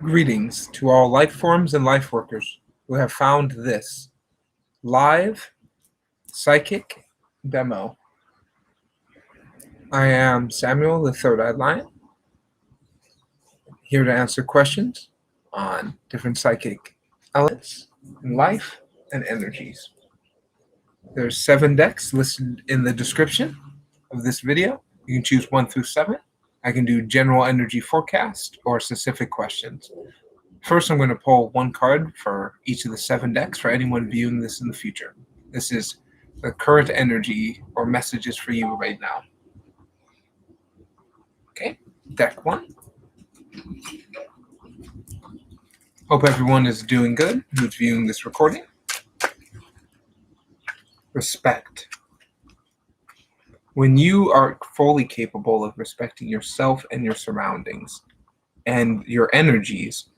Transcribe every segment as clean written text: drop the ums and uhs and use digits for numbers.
Greetings to all life forms and life workers who have found this live psychic demo. I am Samuel, the Third-Eyed Lion, here to answer questions on different psychic elements in life and energies. There's 7 decks listed in the description of this video. You can choose 1 through 7. I can do general energy forecast or specific questions. First, I'm going to pull 1 card for each of the 7 decks for anyone viewing this in the future. This is the current energy or messages for you right now. Okay, deck 1. Hope everyone is doing good who's viewing this recording. Respect. When you are fully capable of respecting yourself and your surroundings and your energies,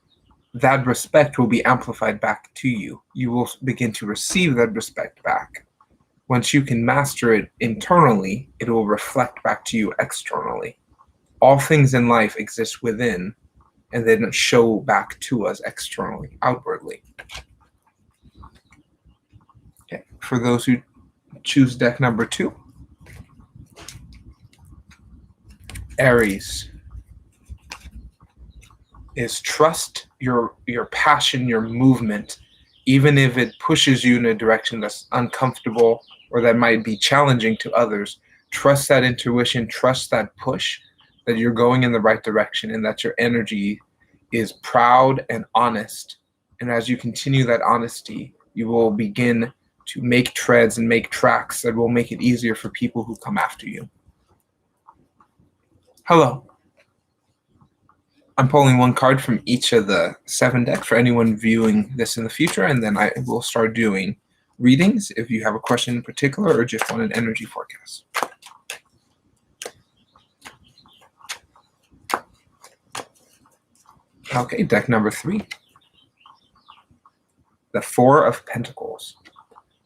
that respect will be amplified back to you. You will begin to receive that respect back. Once you can master it internally, it will reflect back to you externally. All things in life exist within and then show back to us externally, outwardly. Okay. For those who choose deck number 2, Aries is trust your passion, your movement, even if it pushes you in a direction that's uncomfortable or that might be challenging to others. Trust that intuition, trust that push, that you're going in the right direction and that your energy is proud and honest. And as you continue that honesty, you will begin to make treads and make tracks that will make it easier for people who come after you. Hello. I'm pulling 1 card from each of the 7 decks for anyone viewing this in the future, and then I will start doing readings if you have a question in particular or just want an energy forecast. Okay, deck number 3. The 4 of Pentacles.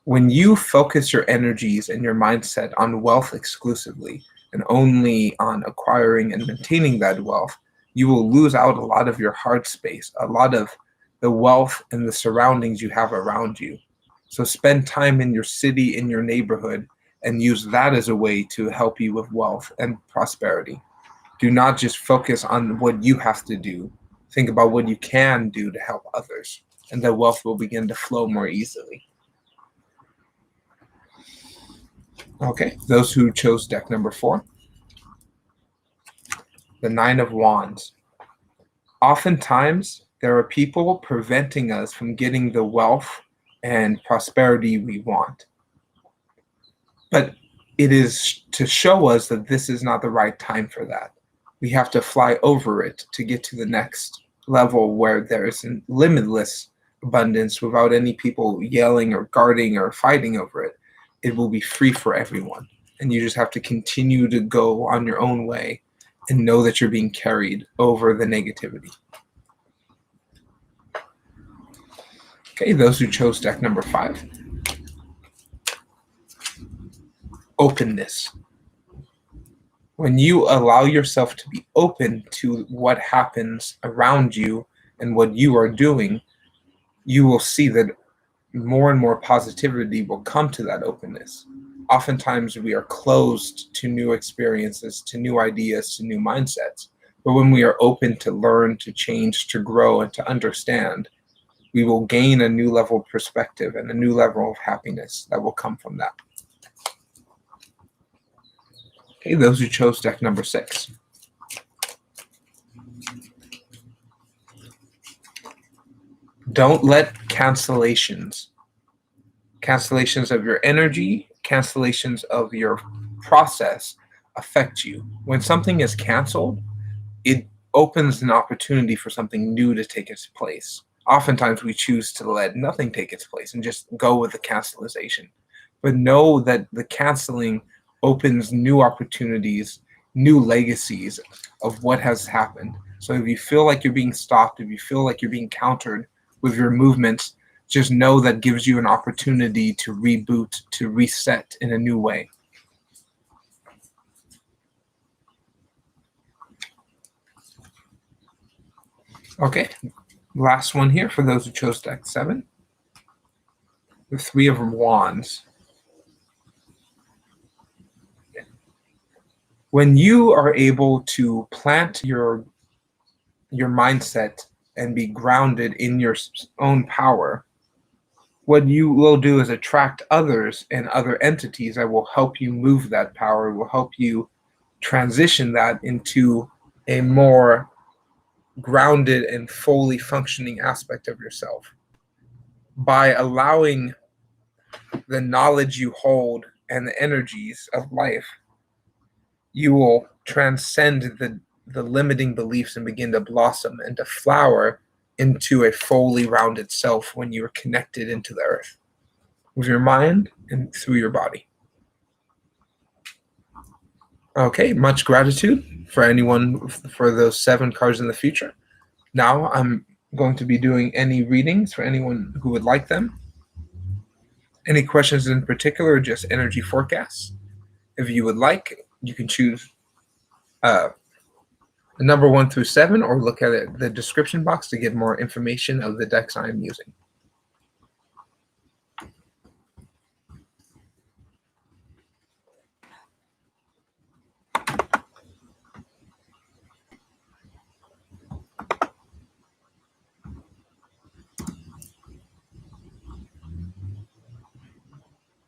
When you focus your energies and your mindset on wealth exclusively and only on acquiring and maintaining that wealth, you will lose out a lot of your heart space, a lot of the wealth and the surroundings you have around you. So spend time in your city, in your neighborhood, and use that as a way to help you with wealth and prosperity. Do not just focus on what you have to do. Think about what you can do to help others, and the wealth will begin to flow more easily. Okay, those who chose deck number 4. The 9 of Wands. Oftentimes, there are people preventing us from getting the wealth and prosperity we want. But it is to show us that this is not the right time for that. We have to fly over it to get to the next level where there is limitless abundance without any people yelling or guarding or fighting over it. It will be free for everyone. And you just have to continue to go on your own way and know that you're being carried over the negativity. Okay, those who chose deck number 5. Openness. When you allow yourself to be open to what happens around you and what you are doing, you will see that more and more positivity will come to that openness. Oftentimes we are closed to new experiences, to new ideas, to new mindsets. But when we are open to learn, to change, to grow, and to understand, we will gain a new level of perspective and a new level of happiness that will come from that. Okay, those who chose deck number 6. Don't let cancellations of your energy, cancellations of your process affect you. When something is canceled, it opens an opportunity for something new to take its place. Oftentimes we choose to let nothing take its place and just go with the cancellation. But know that the canceling opens new opportunities, new legacies of what has happened. So if you feel like you're being stopped, if you feel like you're being countered with your movements, just know that gives you an opportunity to reboot, to reset in a new way. Okay, last one here for those who chose deck 7. The Three of Wands. When you are able to plant your mindset and be grounded in your own power, what you will do is attract others and other entities that will help you move that power, will help you transition that into a more grounded and fully functioning aspect of yourself. By allowing the knowledge you hold and the energies of life, you will transcend the limiting beliefs and begin to blossom and to flower into a fully rounded self when you are connected into the earth with your mind and through your body. Okay, much gratitude for anyone for those 7 cards in the future. Now I'm going to be doing any readings for anyone who would like them. Any questions in particular, or just energy forecasts? If you would like, you can choose number 1 through 7, or look at it, the description box to get more information of the decks I am using.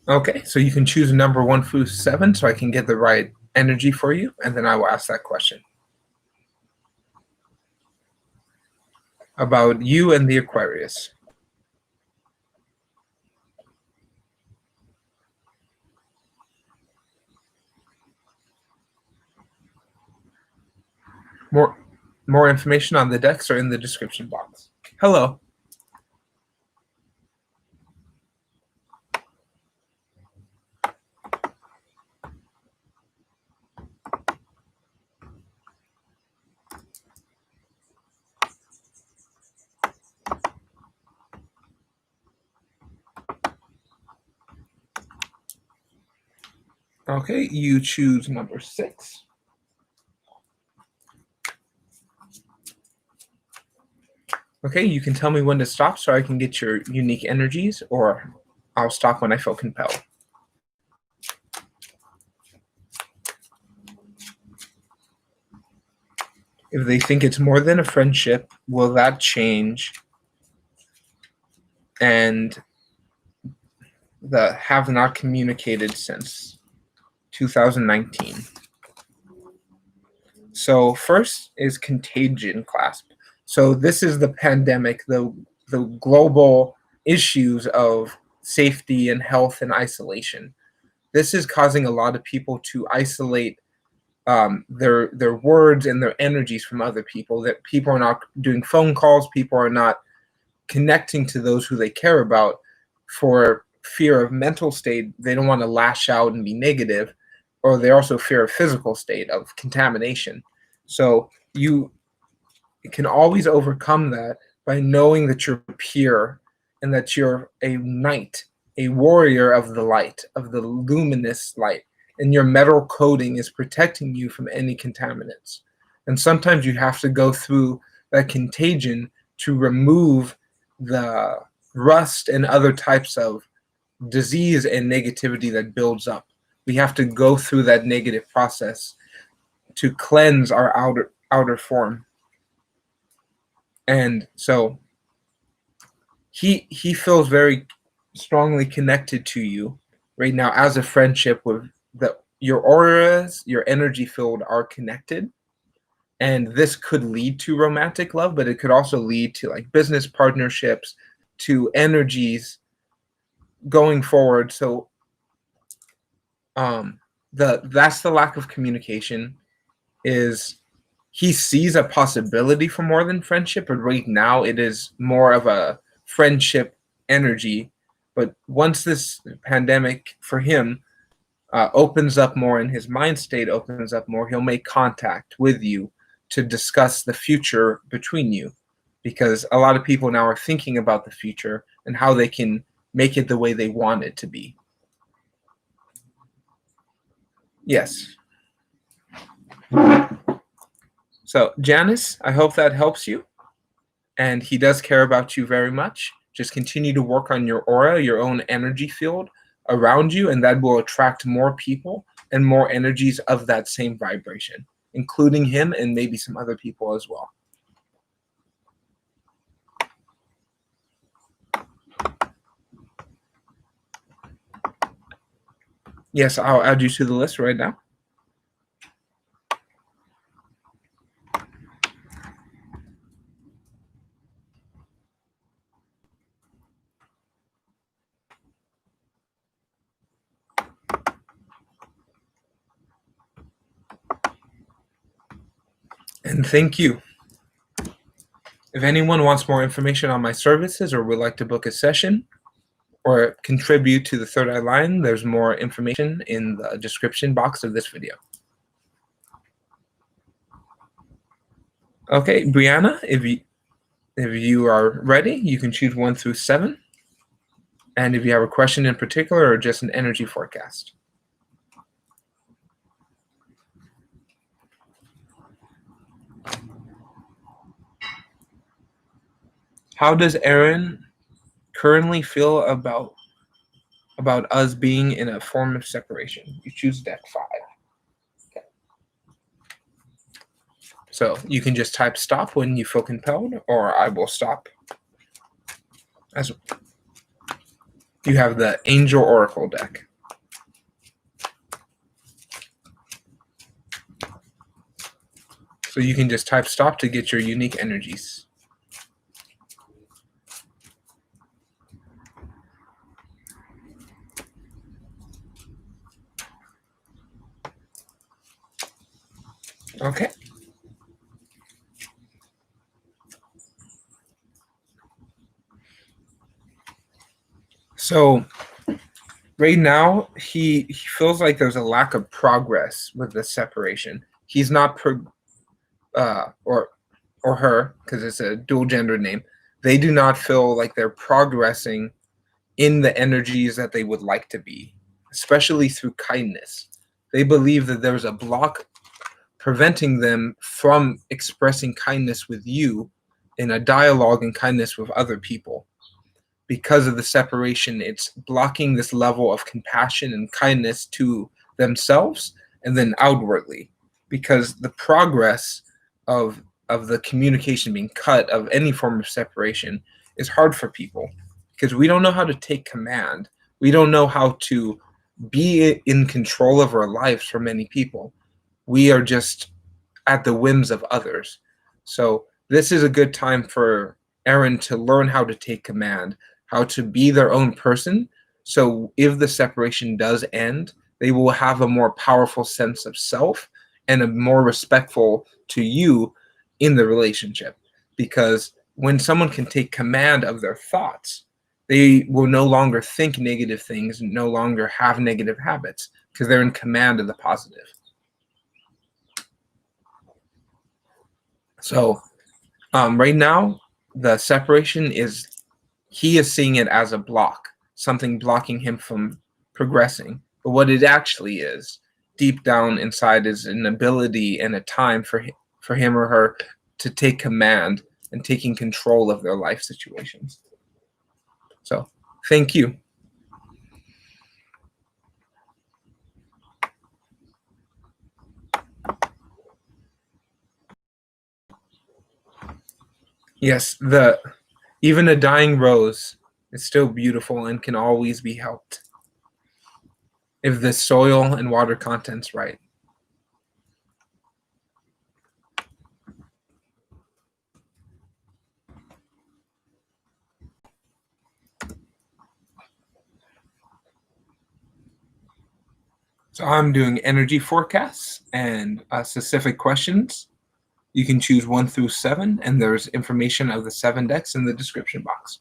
Okay, so you can choose number 1 through 7 so I can get the right energy for you, and then I will ask that question about you and the Aquarius. More information on the decks are in the description box. Hello. Okay, you choose number 6. Okay, you can tell me when to stop so I can get your unique energies, or I'll stop when I feel compelled. If they think it's more than a friendship, will that change? And the have not communicated since 2019. So first is contagion clasp. So this is the pandemic, the global issues of safety and health and isolation. This is causing a lot of people to isolate their words and their energies from other people. That people are not doing phone calls, people are not connecting to those who they care about for fear of mental state. They don't want to lash out and be negative, or they also fear a physical state of contamination. So you can always overcome that by knowing that you're pure and that you're a knight, a warrior of the light, of the luminous light, and your metal coating is protecting you from any contaminants. And sometimes you have to go through that contagion to remove the rust and other types of disease and negativity that builds up. We have to go through that negative process to cleanse our outer form. And so he feels very strongly connected to you right now as a friendship, with your auras, your energy field are connected. And this could lead to romantic love, but it could also lead to like business partnerships, to energies going forward. So that's the lack of communication. Is he sees a possibility for more than friendship, but right now it is more of a friendship energy. But once this pandemic for him opens up more and his mind state opens up more, he'll make contact with you to discuss the future between you, because a lot of people now are thinking about the future and how they can make it the way they want it to be. Yes. So Janice, I hope that helps you. and he does care about you very much. Just continue to work on your aura, your own energy field around you, and that will attract more people and more energies of that same vibration, including him and maybe some other people as well. Yes, I'll add you to the list right now. And thank you. If anyone wants more information on my services or would like to book a session or contribute to the Third Eye Line, there's more information in the description box of this video. Okay, Brianna, if you are ready, you can choose 1 through 7. And if you have a question in particular or just an energy forecast. How does Aaron currently feel about us being in a form of separation? You choose deck 5. Okay. So you can just type stop when you feel compelled, or I will stop. As you have the Angel Oracle deck. So you can just type stop to get your unique energies. Okay. So right now, he feels like there's a lack of progress with the separation. He's not or her, because it's a dual gender name. They do not feel like they're progressing in the energies that they would like to be, especially through kindness. They believe that there's a block preventing them from expressing kindness with you in a dialogue and kindness with other people. Because of the separation, it's blocking this level of compassion and kindness to themselves and then outwardly. Because the progress of the communication being cut of any form of separation is hard for people because we don't know how to take command. We don't know how to be in control of our lives for many people. We are just at the whims of others. So this is a good time for Aaron to learn how to take command, how to be their own person. So if the separation does end, they will have a more powerful sense of self and a more respectful to you in the relationship. Because when someone can take command of their thoughts, they will no longer think negative things, no longer have negative habits, because they're in command of the positive. So right now, the separation is, he is seeing it as a block, something blocking him from progressing. But what it actually is, deep down inside, is an ability and a time for him or her to take command and taking control of their life situations. So thank you. Yes, even a dying rose is still beautiful and can always be helped if the soil and water content's right. So I'm doing energy forecasts and specific questions. You can choose 1 through 7, and there's information of the 7 decks in the description box.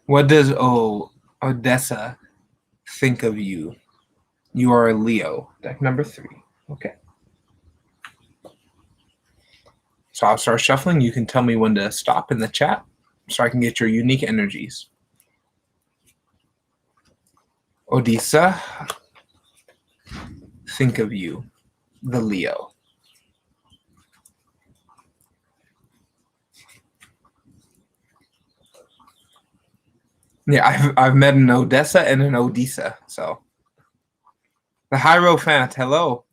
What does Odessa think of you? You are a Leo. Deck number 3. Okay. So I'll start shuffling. You can tell me when to stop in the chat so I can get your unique energies. Odessa, think of you, the Leo. Yeah, I've met an Odessa and an Odessa. So the Hierophant, hello.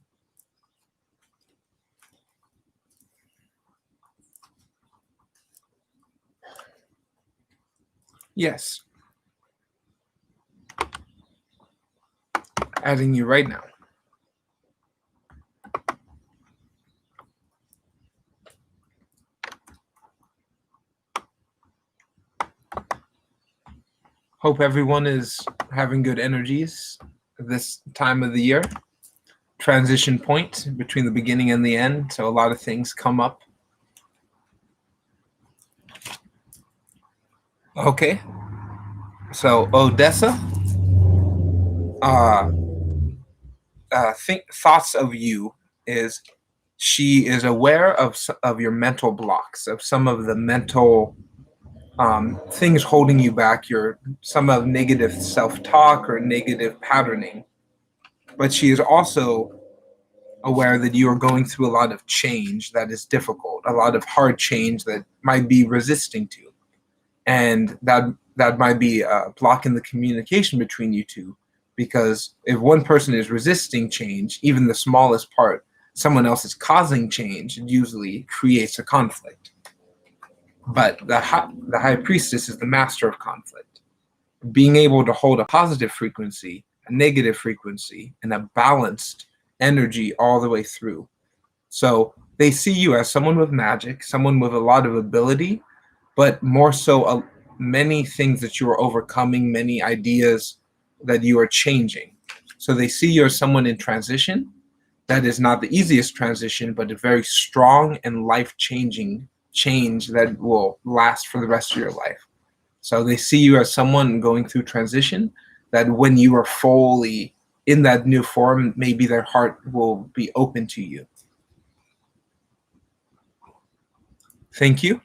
Yes. Adding you right now. Hope everyone is having good energies this time of the year. Transition point between the beginning and the end, so a lot of things come up. Okay. So Odessa, thoughts of you is she is aware of your mental blocks, of some of the mental things holding you back, some of negative self-talk or negative patterning. But she is also aware that you are going through a lot of change that is difficult, a lot of hard change that might be resisting to, and that might be blocking the communication between you two. Because if one person is resisting change, even the smallest part, someone else is causing change, it usually creates a conflict. But the high priestess is the master of conflict. Being able to hold a positive frequency, a negative frequency, and a balanced energy all the way through. So they see you as someone with magic, someone with a lot of ability, but more so many things that you are overcoming, many ideas that you are changing. So they see you as someone in transition. That is not the easiest transition, but a very strong and life-changing change that will last for the rest of your life. So they see you as someone going through transition, that when you are fully in that new form, maybe their heart will be open to you. Thank you.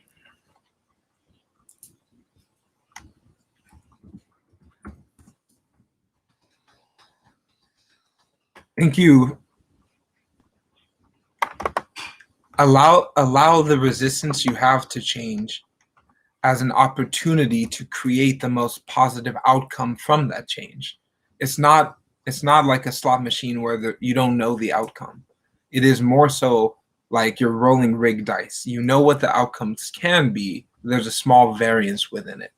Thank you. Allow the resistance you have to change as an opportunity to create the most positive outcome from that change. It's not like a slot machine where you don't know the outcome. It is more so like you're rolling rigged dice. You know what the outcomes can be. There's a small variance within it.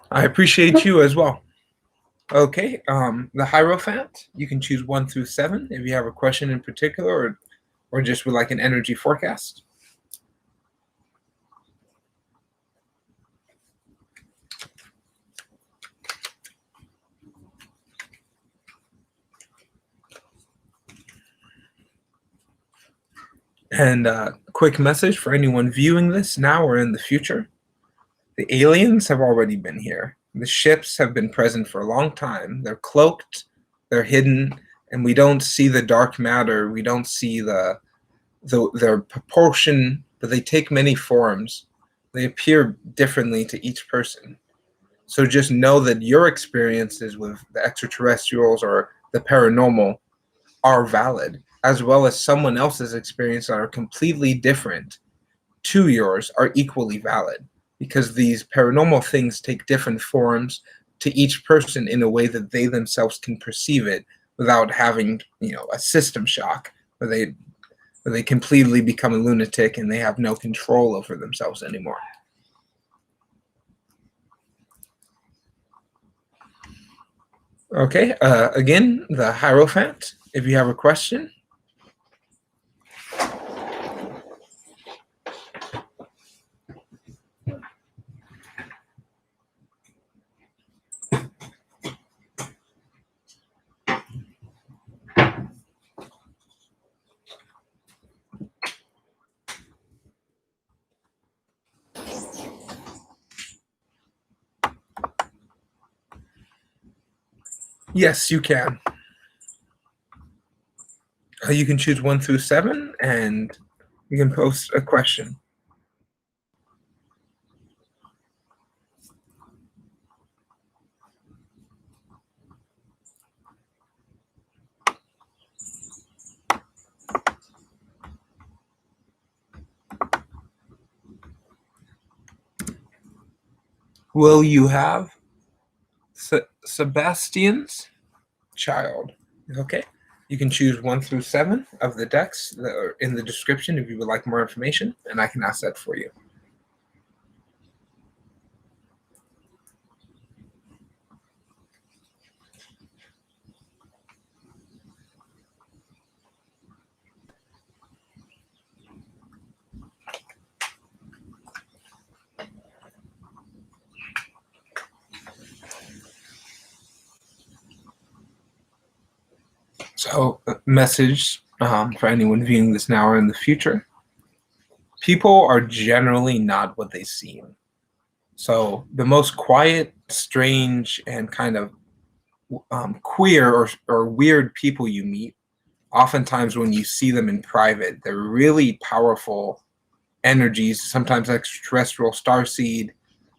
I appreciate you as well. Okay, the Hierophant, you can choose 1 through 7 if you have a question in particular, or just with like an energy forecast. And quick message for anyone viewing this now or in the future. The aliens have already been here. The ships have been present for a long time. They're cloaked, they're hidden, and we don't see the dark matter. We don't see their proportion, but they take many forms. They appear differently to each person. So just know that your experiences with the extraterrestrials or the paranormal are valid, as well as someone else's experiences that are completely different to yours are equally valid, because these paranormal things take different forms to each person in a way that they themselves can perceive it without having, a system shock where they completely become a lunatic and they have no control over themselves anymore. Okay, again, the Hierophant, if you have a question. Yes, you can. You can choose 1 through 7, and you can post a question. Will you have Sebastian's child? Okay. You can choose 1 through 7 of the decks that are in the description if you would like more information, and I can ask that for you. So, message for anyone viewing this now or in the future. People are generally not what they seem. So, the most quiet, strange, and kind of queer or weird people you meet, oftentimes when you see them in private, they're really powerful energies, sometimes extraterrestrial starseed,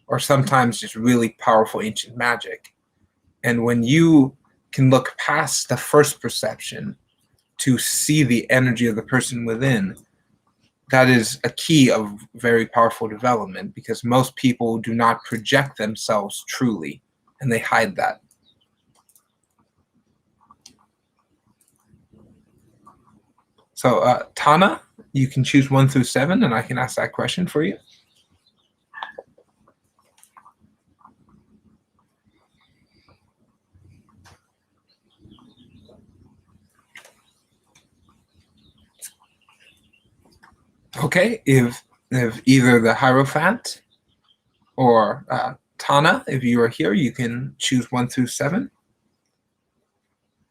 or sometimes just really powerful ancient magic. And when you can look past the first perception to see the energy of the person within, that is a key of very powerful development, because most people do not project themselves truly and they hide that. So, Tana, you can choose 1 through 7, and I can ask that question for you. Okay, if either the Hierophant or Tana, if you are here, you can choose 1 through 7.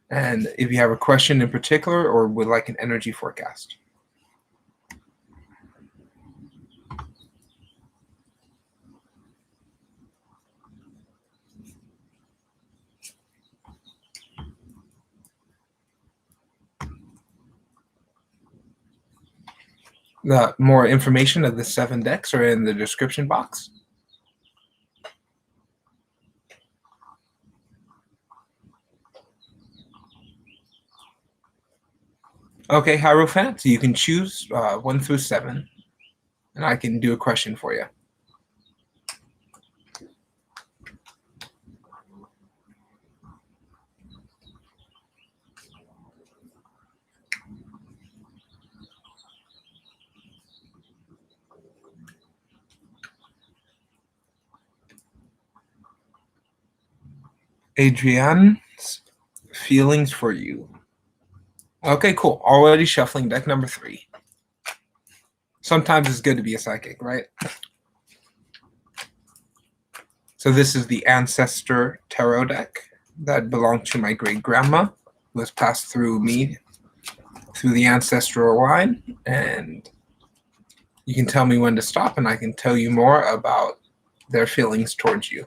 And if you have a question in particular or would like an energy forecast. The more information of the 7 decks are in the description box. Okay, Hierophant, so you can choose 1 through 7, and I can do a question for you. Adrian's feelings for you. Okay, cool. Already shuffling deck number 3. Sometimes it's good to be a psychic, right? So this is the Ancestor tarot deck that belonged to my great grandma, was passed through me through the ancestral line, and you can tell me when to stop and I can tell you more about their feelings towards you.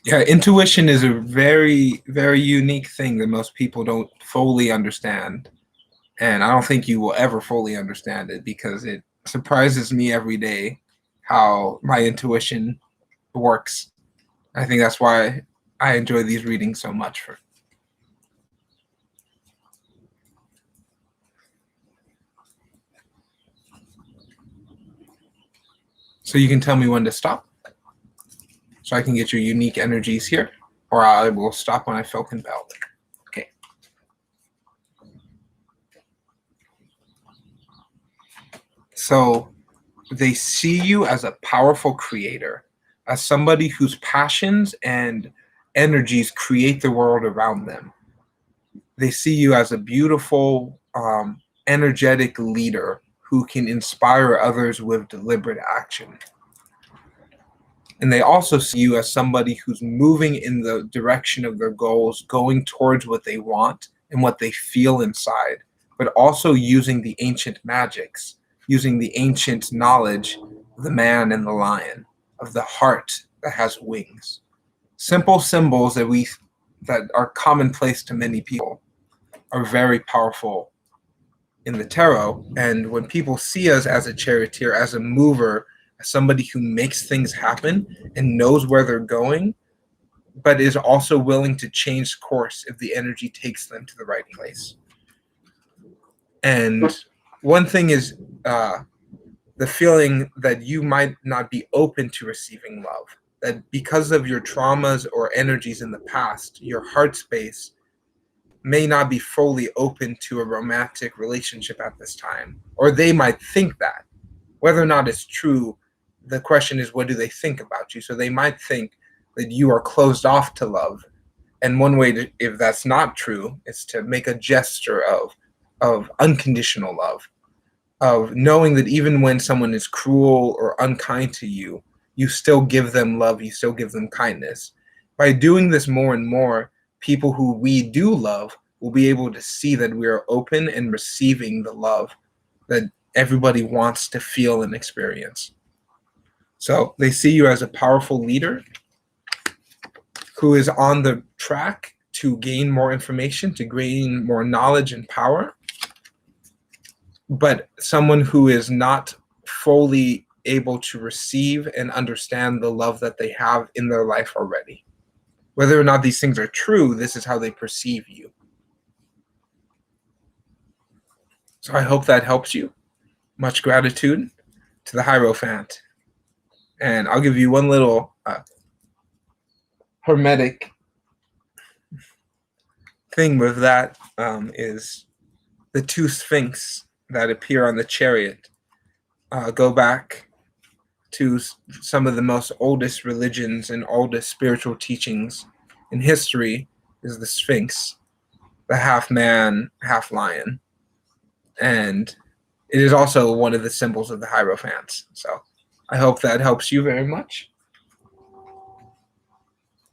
Yeah, intuition is a very, very unique thing that most people don't fully understand. And I don't think you will ever fully understand it, because it surprises me every day how my intuition works. I think that's why I enjoy these readings so much. So you can tell me when to stop, so I can get your unique energies here, or I will stop when I feel compelled. Okay. So they see you as a powerful creator, as somebody whose passions and energies create the world around them. They see you as a beautiful, energetic leader who can inspire others with deliberate action. And they also see you as somebody who's moving in the direction of their goals, going towards what they want and what they feel inside, but also using the ancient magics using the ancient knowledge of the man and the lion, of the heart that has wings. Simple symbols that are commonplace to many people are very powerful in the tarot. And when people see us as a charioteer, as a mover, as somebody who makes things happen and knows where they're going, but is also willing to change course if the energy takes them to the right place. And one thing is the feeling that you might not be open to receiving love, that because of your traumas or energies in the past, your heart space may not be fully open to a romantic relationship at this time, or they might think that. Whether or not it's true, the question is, what do they think about you? So they might think that you are closed off to love. And one way to, if that's not true, is to make a gesture of unconditional love, of knowing that even when someone is cruel or unkind to you, you still give them love, you still give them kindness. By doing this more and more, people who we do love will be able to see that we are open and receiving the love that everybody wants to feel and experience. So they see you as a powerful leader who is on the track to gain more information, to gain more knowledge and power, but someone who is not fully able to receive and understand the love that they have in their life already. Whether or not these things are true, this is how they perceive you. So I hope that helps you. Much gratitude to the Hierophant. And I'll give you one little hermetic thing with that, is the two Sphinx that appear on the chariot go back to some of the most oldest religions and oldest spiritual teachings in history. Is the Sphinx, the half man, half lion. And it is also one of the symbols of the Hierophants. So I hope that helps you very much.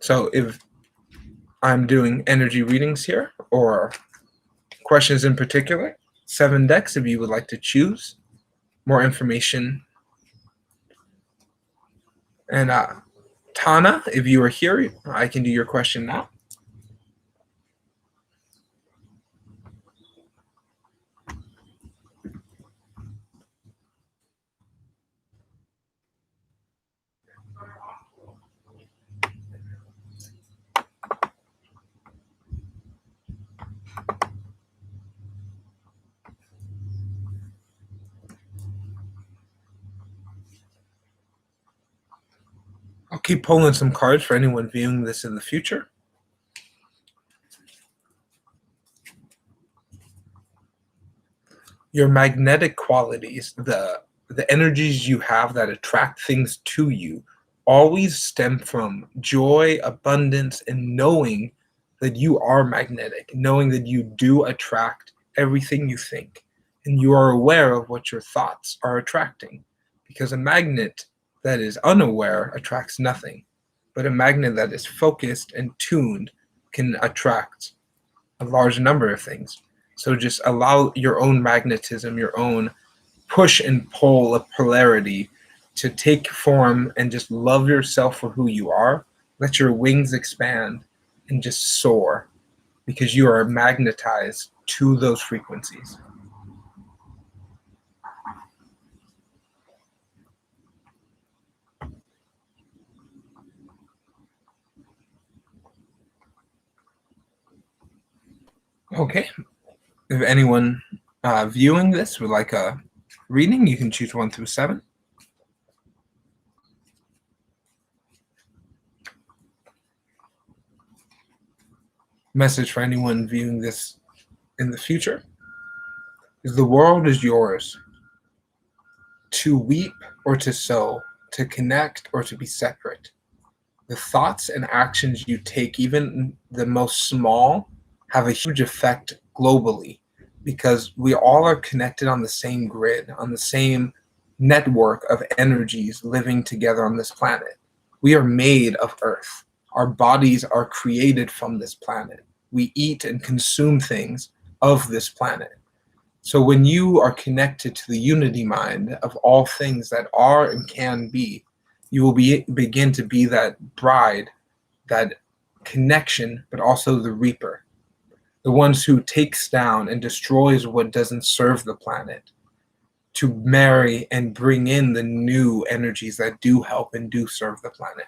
So if I'm doing energy readings here or questions in particular, 7 decks if you would like to choose more information. And Tana, if you are here, I can do your question now. I'll keep pulling some cards for anyone viewing this in the future. Your magnetic qualities, the energies you have that attract things to you, always stem from joy, abundance, and knowing that you are magnetic, knowing that you do attract everything you think, and you are aware of what your thoughts are attracting. Because a magnet that is unaware attracts nothing, but a magnet that is focused and tuned can attract a large number of things. So just allow your own magnetism, your own push and pull of polarity to take form, and just love yourself for who you are. Let your wings expand and just soar, because you are magnetized to those frequencies. Okay. If anyone viewing this would like a reading, you can choose 1 through 7. Message for anyone viewing this in the future is: the world is yours. To weep or to sow, to connect or to be separate. The thoughts and actions you take, even the most small, have a huge effect globally, because we all are connected on the same grid, on the same network of energies living together on this planet. We are made of Earth. Our bodies are created from this planet. We eat and consume things of this planet. So when you are connected to the unity mind of all things that are and can be, you will begin to be that bride, that connection, but also the reaper, the ones who takes down and destroys what doesn't serve the planet, to marry and bring in the new energies that do help and do serve the planet.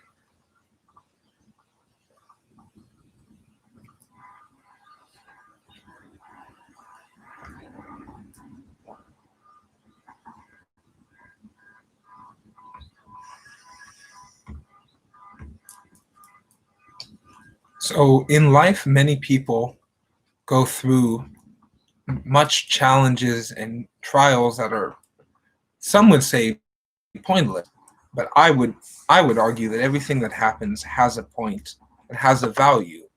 So in life, many people go through much challenges and trials that are, some would say, pointless. But I would argue that everything that happens has a point, it has a value,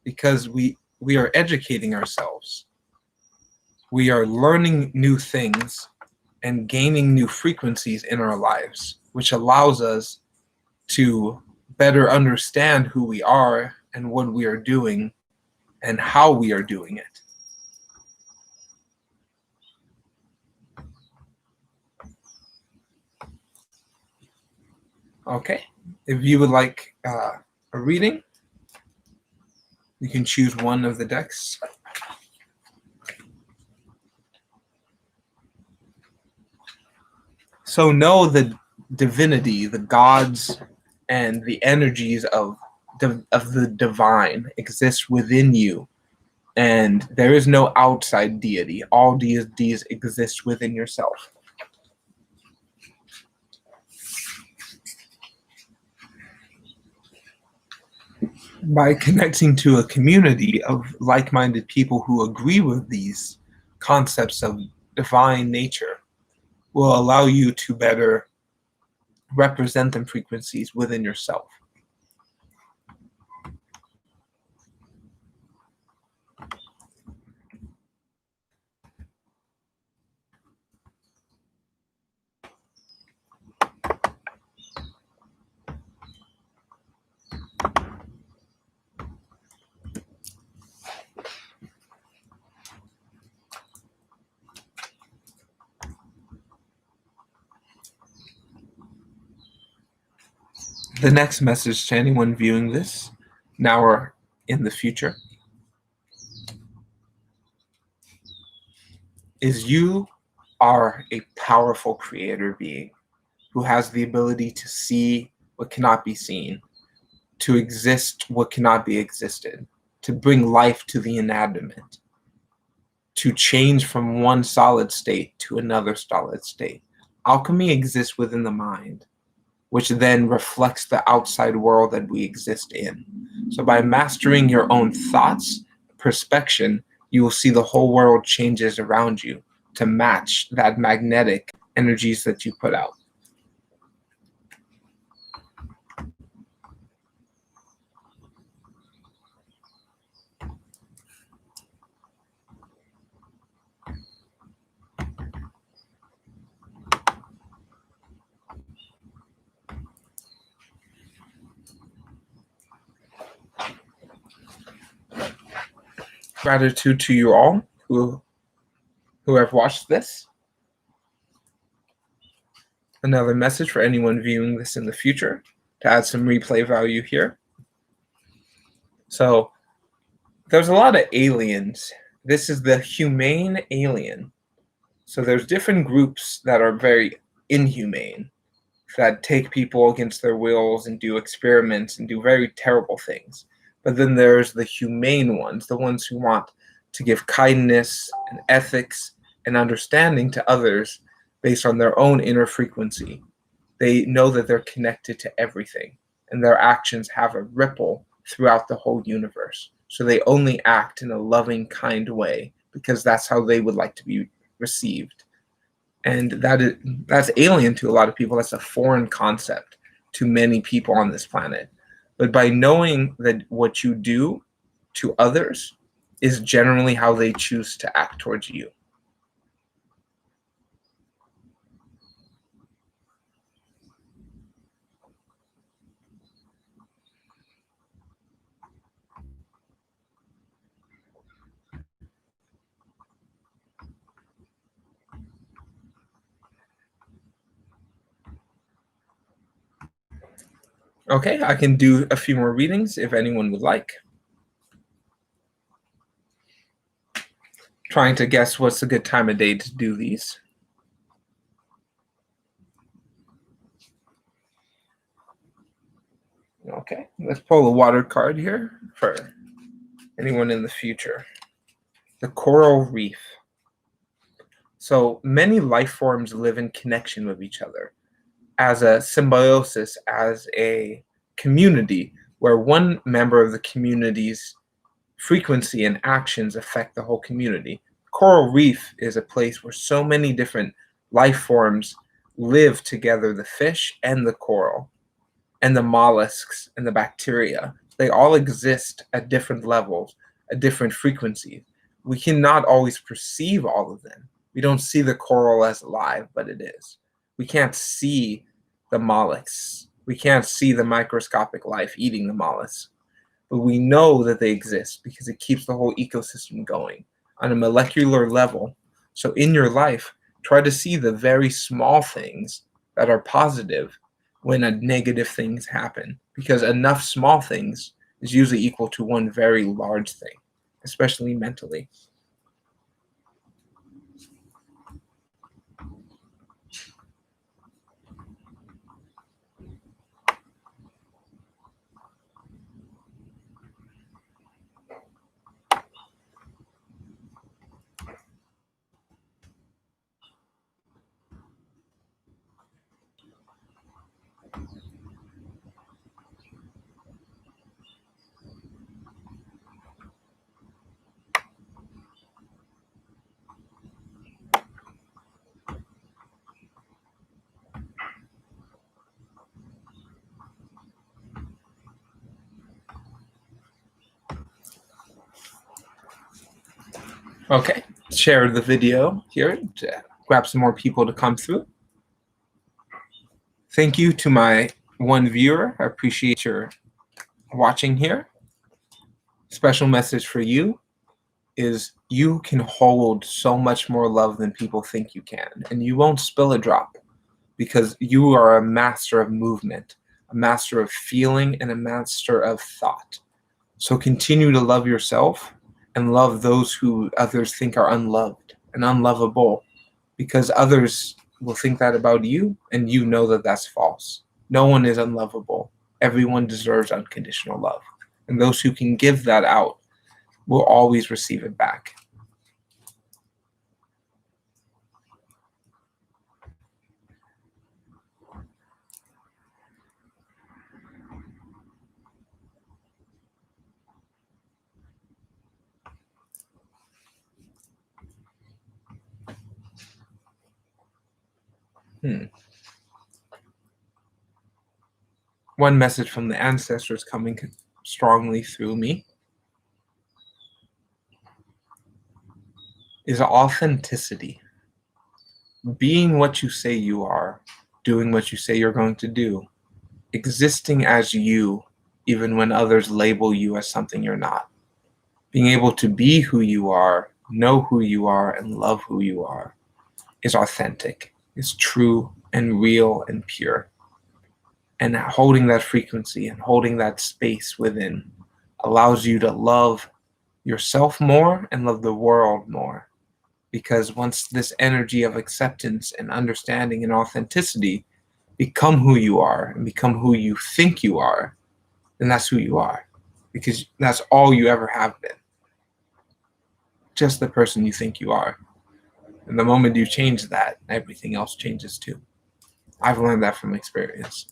because we are educating ourselves. We are learning new things and gaining new frequencies in our lives, which allows us to better understand who we are and what we are doing and how we are doing it. Okay, if you would like a reading, you can choose one of the decks. So know the divinity, the gods, and the energies of the divine exist within you, and there is no outside deity. All deities exist within yourself. By connecting to a community of like-minded people who agree with these concepts of divine nature will allow you to better represent them frequencies within yourself. The next message to anyone viewing this now or in the future is you are a powerful creator being who has the ability to see what cannot be seen, to exist what cannot be existed, to bring life to the inanimate, to change from one solid state to another solid state. Alchemy exists within the mind, which then reflects the outside world that we exist in. So by mastering your own thoughts, perspection, you will see the whole world changes around you to match that magnetic energies that you put out. Gratitude to you all who have watched this. Another message for anyone viewing this in the future to add some replay value here. So there's a lot of aliens. This is the humane alien. So there's different groups that are very inhumane, that take people against their wills and do experiments and do very terrible things. But then there's the humane ones, the ones who want to give kindness and ethics and understanding to others based on their own inner frequency. They know that they're connected to everything, and their actions have a ripple throughout the whole universe. So they only act in a loving, kind way because that's how they would like to be received. And that's alien to a lot of people. That's a foreign concept to many people on this planet. But by knowing that what you do to others is generally how they choose to act towards you. Okay, I can do a few more readings if anyone would like. Trying to guess what's a good time of day to do these. Okay, let's pull a water card here for anyone in the future. The coral reef. So many life forms live in connection with each other as a symbiosis, as a community where one member of the community's frequency and actions affect the whole community. Coral reef is a place where so many different life forms live together, the fish and the coral and the mollusks and the bacteria. They all exist at different levels, at different frequencies. We cannot always perceive all of them. We don't see the coral as alive, but it is. We can't see the mollusks. We can't see the microscopic life eating the mollusks. But we know that they exist because it keeps the whole ecosystem going on a molecular level. So in your life, try to see the very small things that are positive when a negative things happen, because enough small things is usually equal to one very large thing, especially mentally. Okay, share the video here to grab some more people to come through. Thank you to my one viewer. I appreciate your watching here. Special message for you is you can hold so much more love than people think you can, and you won't spill a drop because you are a master of movement, a master of feeling, and a master of thought. So continue to love yourself and love those who others think are unloved and unlovable, because others will think that about you, and you know that that's false. No one is unlovable. Everyone deserves unconditional love. And those who can give that out will always receive it back. One message from the ancestors coming strongly through me is authenticity. Being what you say you are, doing what you say you're going to do, existing as you, even when others label you as something you're not. Being able to be who you are, know who you are, and love who you are is authentic, is true and real and pure. And holding that frequency and holding that space within allows you to love yourself more and love the world more. Because once this energy of acceptance and understanding and authenticity become who you are and become who you think you are, then that's who you are. Because that's all you ever have been. Just the person you think you are. And the moment you change that, everything else changes too. I've learned that from experience.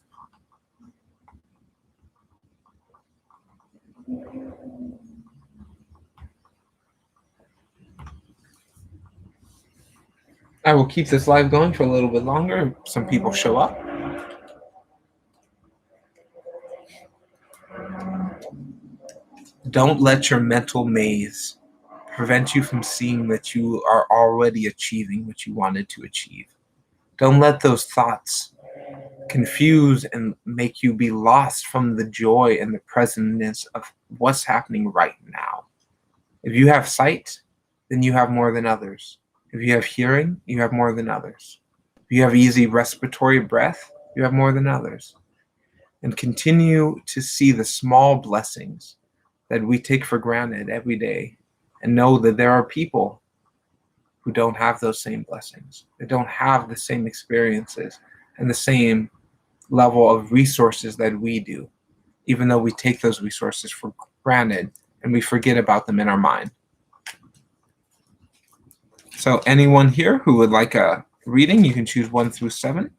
I will keep this live going for a little bit longer. Some people show up. Don't let your mental maze prevent you from seeing that you are already achieving what you wanted to achieve. Don't let those thoughts confuse and make you be lost from the joy and the presentness of what's happening right now. If you have sight, then you have more than others. If you have hearing, you have more than others. If you have easy respiratory breath, you have more than others. and continue to see the small blessings that we take for granted every day, and know that there are people who don't have those same blessings. They don't have the same experiences and the same level of resources that we do, even though we take those resources for granted and we forget about them in our mind. So anyone here who would like a reading, you can choose 1 through 7.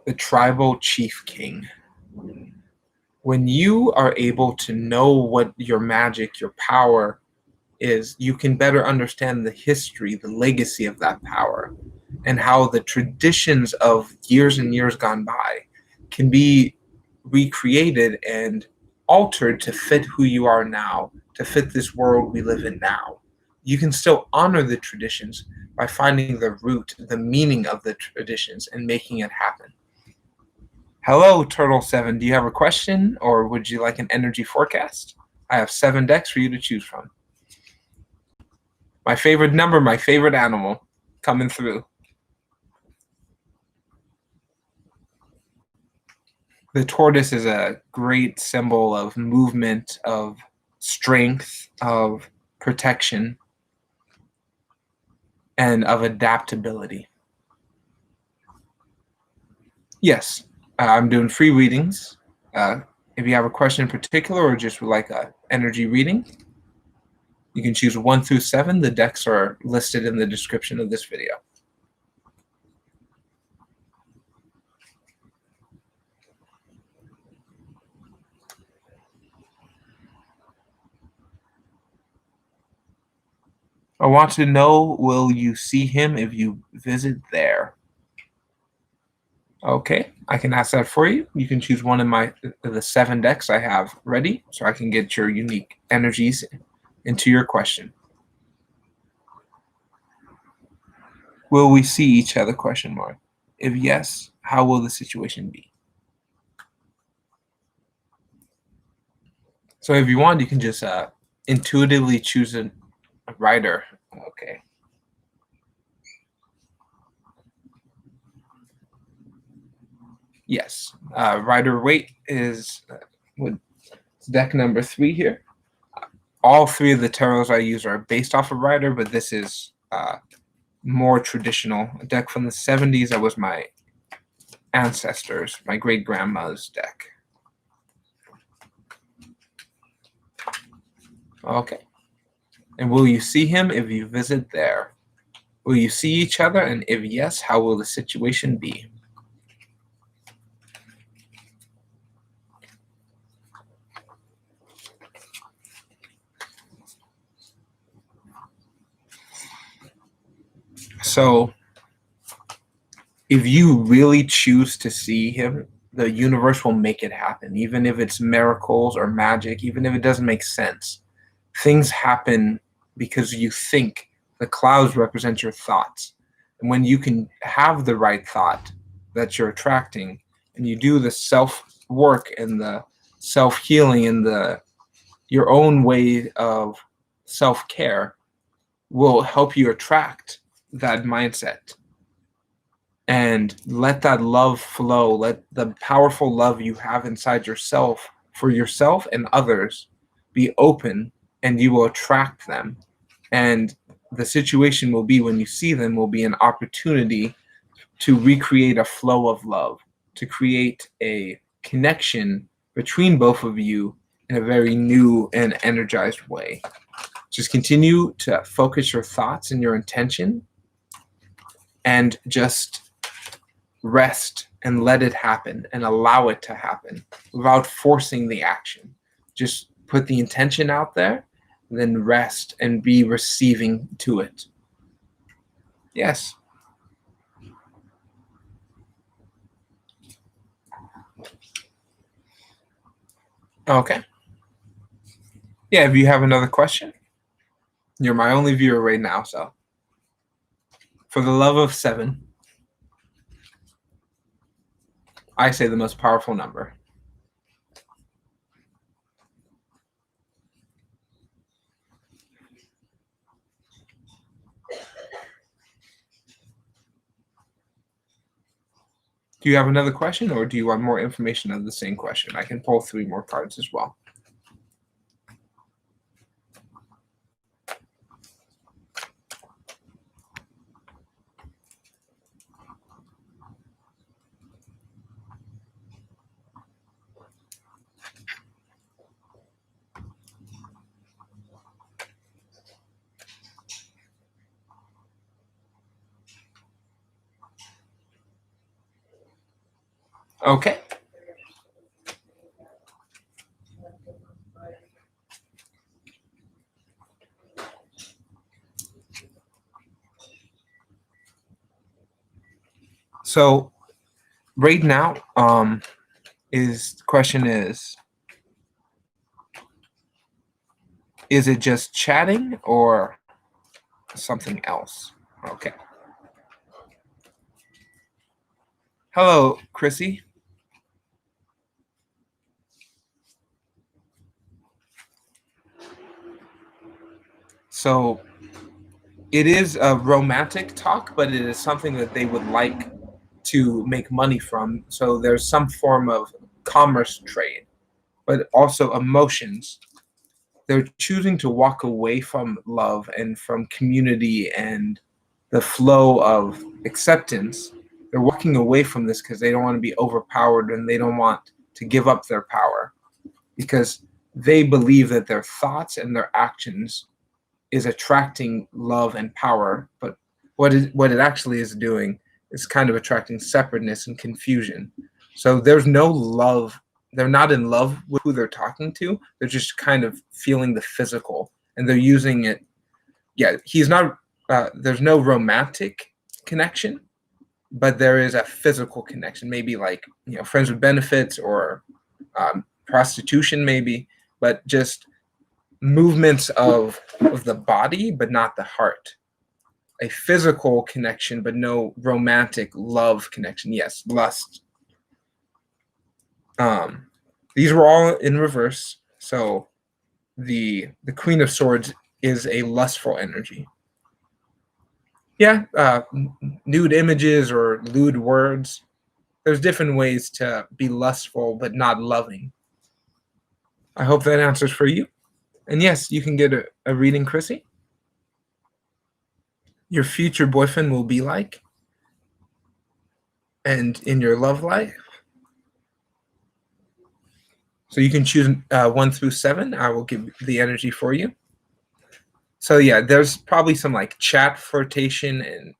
The Tribal Chief King. When you are able to know what your magic, your power is, you can better understand the history, the legacy of that power, and how the traditions of years and years gone by can be recreated and altered to fit who you are now, to fit this world we live in now. You can still honor the traditions by finding the root, the meaning of the traditions, and making it happen. Hello, Turtle7. Do you have a question, or would you like an energy forecast? I have 7 decks for you to choose from. My favorite number, my favorite animal, coming through. The tortoise is a great symbol of movement, of strength, of protection, and of adaptability. Yes, I'm doing free readings. If you have a question in particular or just would like an energy reading, you can choose 1 through 7. The decks are listed in the description of this video. I want to know, will you see him if you visit there? Okay, I can ask that for you. You can choose one of the 7 decks I have ready, so I can get your unique energies into your question. Will we see each other? Question mark. If yes, how will the situation be? So if you want, you can just intuitively choose a writer. Okay. Yes. Rider Waite is deck number 3 here. All 3 of the tarots I use are based off of Rider, but this is more traditional. A deck from the 70s that was my ancestors, my great-grandma's deck. Okay. And will you see him if you visit there? Will you see each other? And if yes, how will the situation be? So, if you really choose to see him, the universe will make it happen, even if it's miracles or magic, even if it doesn't make sense. Things happen because you think. The clouds represent your thoughts. And when you can have the right thought that you're attracting, and you do the self-work and the self-healing and your own way of self-care, will help you attract that mindset. And let that love flow. Let the powerful love you have inside yourself for yourself and others be open, and you will attract them. And the situation will be, when you see them, will be an opportunity to recreate a flow of love, to create a connection between both of you in a very new and energized way. Just continue to focus your thoughts and your intention, and just rest and let it happen and allow it to happen without forcing the action. Just put the intention out there, then rest and be receiving to it. Yes. Okay. Yeah, if you have another question, you're my only viewer right now, so for the love of 7, I say the most powerful number. Do you have another question, or do you want more information on the same question? I can pull 3 more cards as well. Okay. So right now, is the question is it just chatting or something else? Okay. Hello, Chrissy. So it is a romantic talk, but it is something that they would like to make money from. So there's some form of commerce trade, but also emotions. They're choosing to walk away from love and from community and the flow of acceptance. They're walking away from this because they don't want to be overpowered and they don't want to give up their power because they believe that their thoughts and their actions is attracting love and power, but what it actually is doing is kind of attracting separateness and confusion. So there's no love. They're not in love with who they're talking to. They're just kind of feeling the physical, and they're using it. Yeah, he's not. There's no romantic connection, but there is a physical connection. Maybe like friends with benefits or prostitution, maybe, but just movements of the body, but not the heart. A physical connection, but no romantic love connection. Yes, lust. These were all in reverse. So the Queen of Swords is a lustful energy. Yeah, nude images or lewd words. There's different ways to be lustful but not loving. I hope that answers for you. And yes, you can get a reading, Chrissy. Your future boyfriend will be like, and in your love life. So you can choose 1 through 7. I will give the energy for you. So yeah, there's probably some like chat flirtation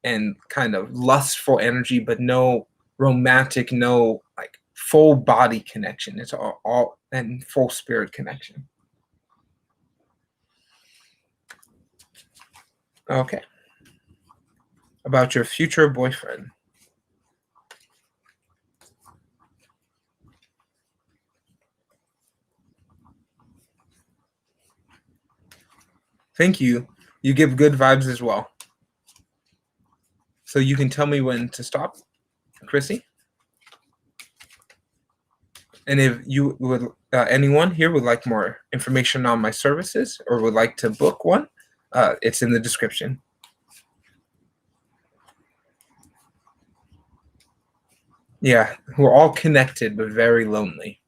and kind of lustful energy, but no romantic, no like full body connection. It's all and full spirit connection. Okay. About your future boyfriend. Thank you. You give good vibes as well. So you can tell me when to stop, Chrissy. And if you would, anyone here would like more information on my services or would like to book one, it's in the description. Yeah, we're all connected, but very lonely.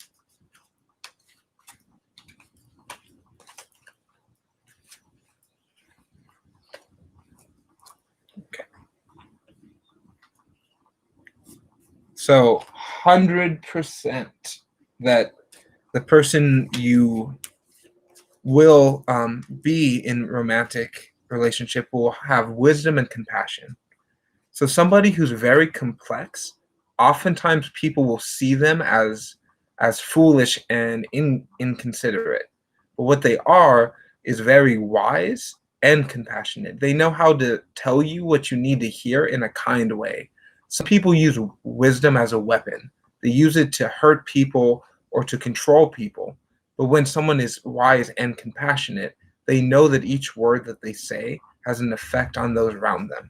Okay. So 100% that the person you will be in romantic relationship will have wisdom and compassion. So somebody who's very complex, oftentimes people will see them as foolish and inconsiderate. But what they are is very wise and compassionate. They know how to tell you what you need to hear in a kind way. Some people use wisdom as a weapon. They use it to hurt people or to control people. But when someone is wise and compassionate, they know that each word that they say has an effect on those around them.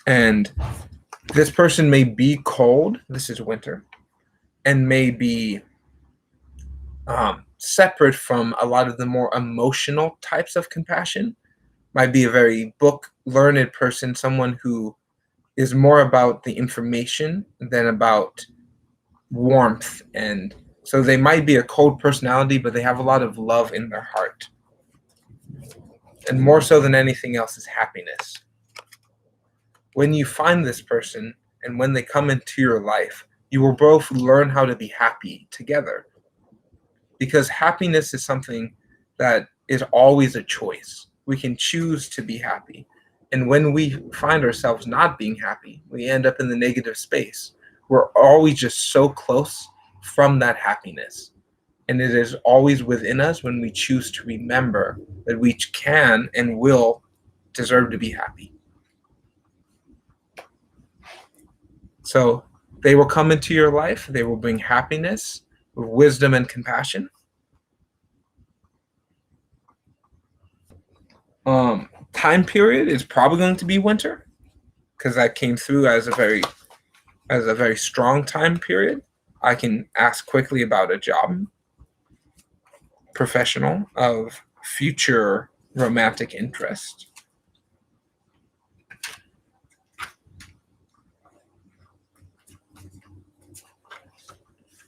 And this person may be cold, this is winter, and may be separate from a lot of the more emotional types of compassion. Might be a very book learned person, someone who is more about the information than about warmth. And so they might be a cold personality, but they have a lot of love in their heart. And more so than anything else is happiness. When you find this person and when they come into your life, you will both learn how to be happy together. Because happiness is something that is always a choice. We can choose to be happy. And when we find ourselves not being happy, we end up in the negative space. We're always just so close from that happiness. And it is always within us when we choose to remember that we can and will deserve to be happy. So they will come into your life. They will bring happiness, wisdom, and compassion. Time period is probably going to be winter, because that came through as a very strong time period. I can ask quickly about a job, professional, of future romantic interest.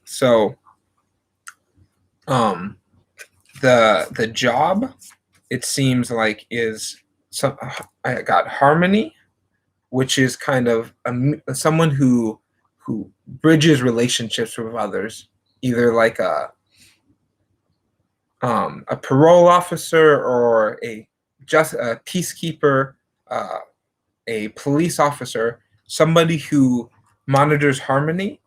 So, the job, it seems like, is some. I got harmony, which is kind of someone who bridges relationships with others, either like a parole officer or a peacekeeper, a police officer, somebody who monitors harmony.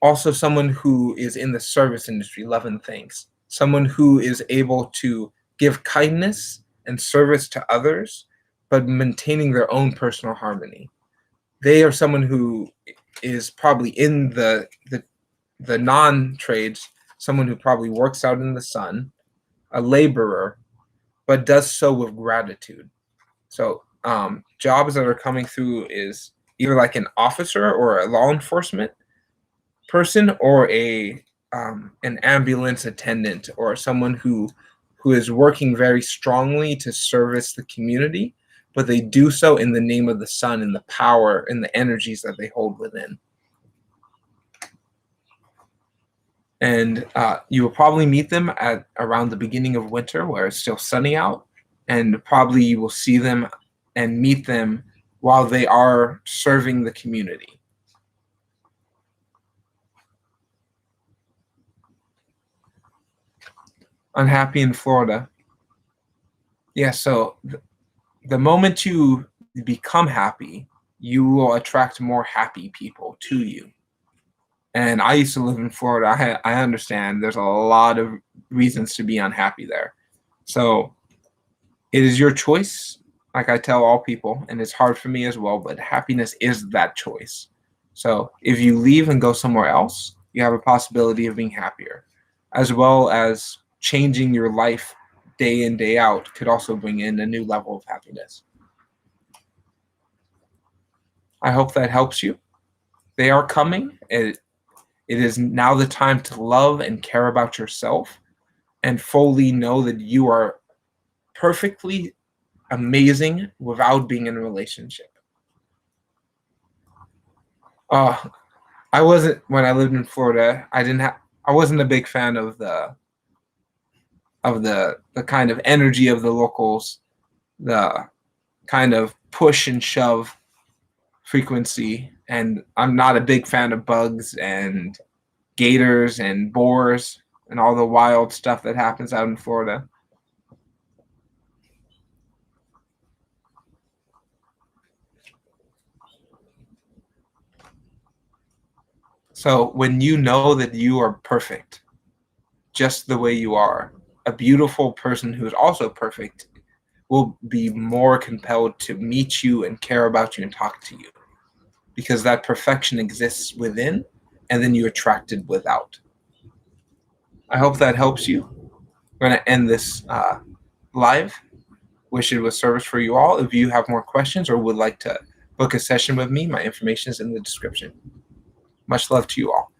Also, someone who is in the service industry, love and thanks. Someone who is able to give kindness and service to others, but maintaining their own personal harmony. They are someone who is probably in the non-trades, someone who probably works out in the sun, a laborer, but does so with gratitude. So jobs that are coming through is either like an officer or a law enforcement person, or an ambulance attendant, or someone who is working very strongly to service the community, but they do so in the name of the sun and the power and the energies that they hold within. And you will probably meet them at around the beginning of winter, where it's still sunny out, and probably you will see them and meet them while they are serving the community. Unhappy in Florida. Yeah, so the moment you become happy, you will attract more happy people to you. And I used to live in Florida. I understand there's a lot of reasons to be unhappy there. So it is your choice, like I tell all people, and it's hard for me as well, but happiness is that choice. So if you leave and go somewhere else, you have a possibility of being happier, as well as changing your life day in, day out could also bring in a new level of happiness. I hope that helps you. They are coming. It is now the time to love and care about yourself and fully know that you are perfectly amazing without being in a relationship. I wasn't, when I lived in Florida, I wasn't a big fan of the kind of energy of the locals, the kind of push and shove frequency, and I'm not a big fan of bugs and gators and boars and all the wild stuff that happens out in Florida. So when you know that you are perfect, just the way you are, a beautiful person who is also perfect will be more compelled to meet you and care about you and talk to you, because that perfection exists within, and then you attract it without. I hope that helps you. We're going to end this live. Wish it was service for you all. If you have more questions or would like to book a session with me, my information is in the description. Much love to you all.